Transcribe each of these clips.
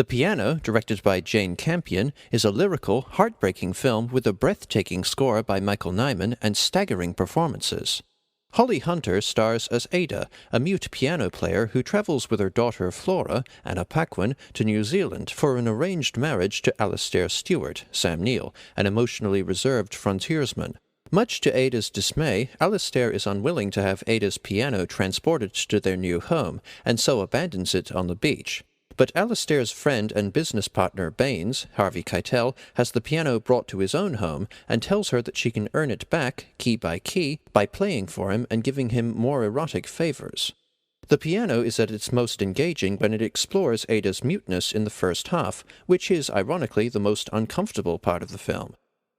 The Piano, directed by Jane Campion, is a lyrical, heartbreaking film with a breathtaking score by Michael Nyman and staggering performances. Holly Hunter stars as Ada, a mute piano player who travels with her daughter Flora, Anna Paquin, to New Zealand for an arranged marriage to Alastair Stewart, Sam Neill, an emotionally reserved frontiersman. Much to Ada's dismay, Alastair is unwilling to have Ada's piano transported to their new home, and so abandons it on the beach. But Alastair's friend and business partner Baines, Harvey Keitel, has the piano brought to his own home and tells her that she can earn it back, key by playing for him and giving him more erotic favors. The piano is at its most engaging when it explores Ada's muteness in the first half, which is, ironically, the most uncomfortable part of the film.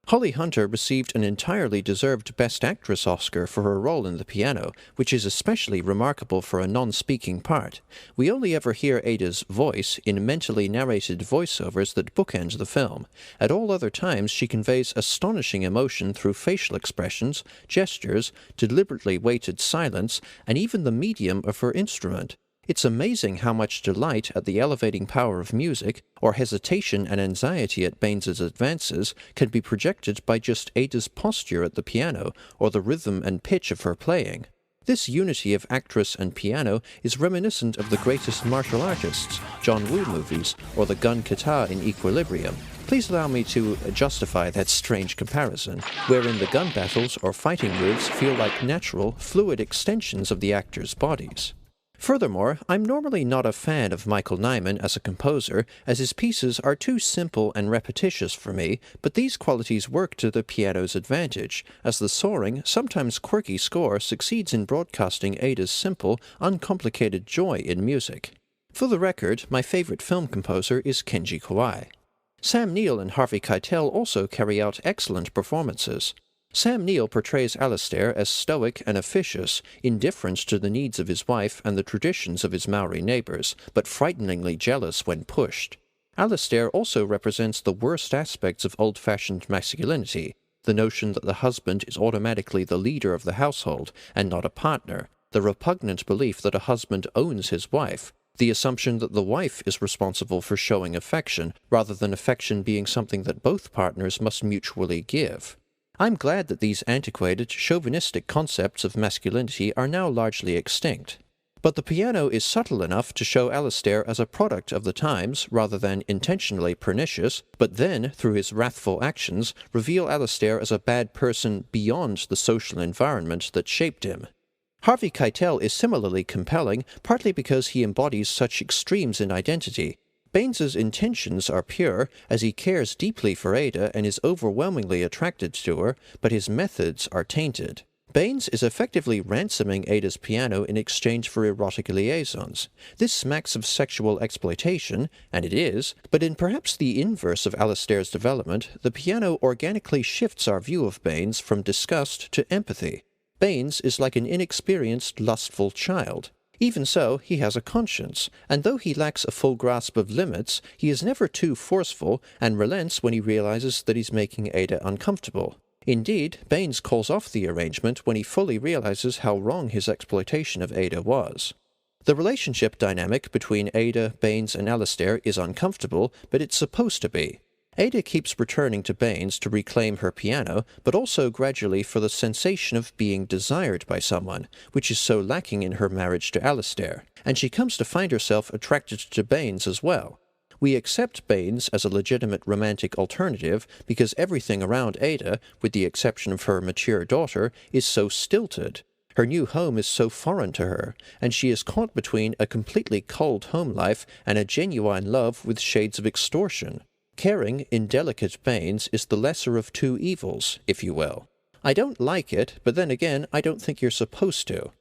Holly Hunter received an entirely deserved Best Actress Oscar for her role in the piano, which is especially remarkable for a non-speaking part. We only ever hear Ada's voice in mentally narrated voiceovers that bookend the film. At all other times she conveys astonishing emotion through facial expressions, gestures, deliberately weighted silence, and even the medium of her instrument. It's amazing how much delight at the elevating power of music, or hesitation and anxiety at Baines's advances, can be projected by just Ada's posture at the piano, or the rhythm and pitch of her playing. This unity of actress and piano is reminiscent of the greatest martial artists, John Woo movies, or the gun kata in Equilibrium. Please allow me to justify that strange comparison, wherein the gun battles or fighting moves feel like natural, fluid extensions of the actors' bodies. Furthermore, I'm normally not a fan of Michael Nyman as a composer, as his pieces are too simple and repetitious for me, but these qualities work to the piano's advantage, as the soaring, sometimes quirky score succeeds in broadcasting Ada's simple, uncomplicated joy in music. For the record, my favorite film composer is Kenji Kawai. Sam Neill and Harvey Keitel also carry out excellent performances. Sam Neill portrays Alastair as stoic and officious, indifferent to the needs of his wife and the traditions of his Maori neighbours, but frighteningly jealous when pushed. Alastair also represents the worst aspects of old-fashioned masculinity, the notion that the husband is automatically the leader of the household and not a partner, the repugnant belief that a husband owns his wife, the assumption that the wife is responsible for showing affection, rather than affection being something that both partners must mutually give. I'm glad that these antiquated, chauvinistic concepts of masculinity are now largely extinct. But the piano is subtle enough to show Alastair as a product of the times rather than intentionally pernicious, but then, through his wrathful actions, reveal Alastair as a bad person beyond the social environment that shaped him. Harvey Keitel is similarly compelling, partly because he embodies such extremes in identity. Baines's intentions are pure, as he cares deeply for Ada and is overwhelmingly attracted to her, but his methods are tainted. Baines is effectively ransoming Ada's piano in exchange for erotic liaisons. This smacks of sexual exploitation, and it is, but in perhaps the inverse of Alastair's development, the piano organically shifts our view of Baines from disgust to empathy. Baines is like an inexperienced, lustful child. Even so, he has a conscience, and though he lacks a full grasp of limits, he is never too forceful and relents when he realizes that he's making Ada uncomfortable. Indeed, Baines calls off the arrangement when he fully realizes how wrong his exploitation of Ada was. The relationship dynamic between Ada, Baines, and Alastair is uncomfortable, but it's supposed to be. Ada keeps returning to Baines to reclaim her piano, but also gradually for the sensation of being desired by someone, which is so lacking in her marriage to Alastair, and she comes to find herself attracted to Baines as well. We accept Baines as a legitimate romantic alternative because everything around Ada, with the exception of her mature daughter, is so stilted. Her new home is so foreign to her, and she is caught between a completely cold home life and a genuine love with shades of extortion. Caring, indelicate Baines is the lesser of two evils, if you will. I don't like it, but then again, I don't think you're supposed to.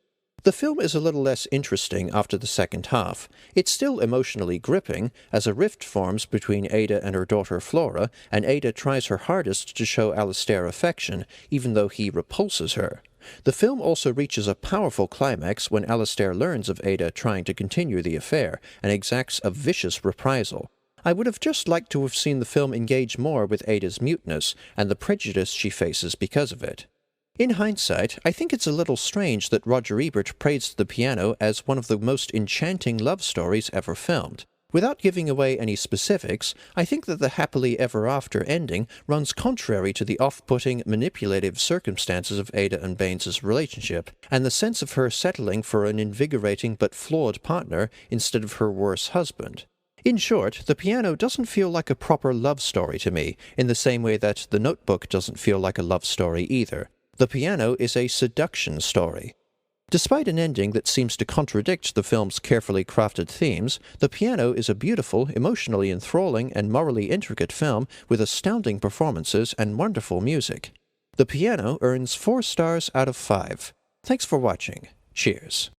The film is a little less interesting after the second half. It's still emotionally gripping, as a rift forms between Ada and her daughter Flora, and Ada tries her hardest to show Alastair affection, even though he repulses her. The film also reaches a powerful climax when Alastair learns of Ada trying to continue the affair, and exacts a vicious reprisal. I would have just liked to have seen the film engage more with Ada's muteness and the prejudice she faces because of it. In hindsight, I think it's a little strange that Roger Ebert praised the piano as one of the most enchanting love stories ever filmed. Without giving away any specifics, I think that the happily ever after ending runs contrary to the off-putting, manipulative circumstances of Ada and Baines' relationship, and the sense of her settling for an invigorating but flawed partner instead of her worse husband. In short, The Piano doesn't feel like a proper love story to me, in the same way that The Notebook doesn't feel like a love story either. The Piano is a seduction story. Despite an ending that seems to contradict the film's carefully crafted themes, The Piano is a beautiful, emotionally enthralling, and morally intricate film with astounding performances and wonderful music. The Piano earns 4 stars out of 5. Thanks for watching. Cheers.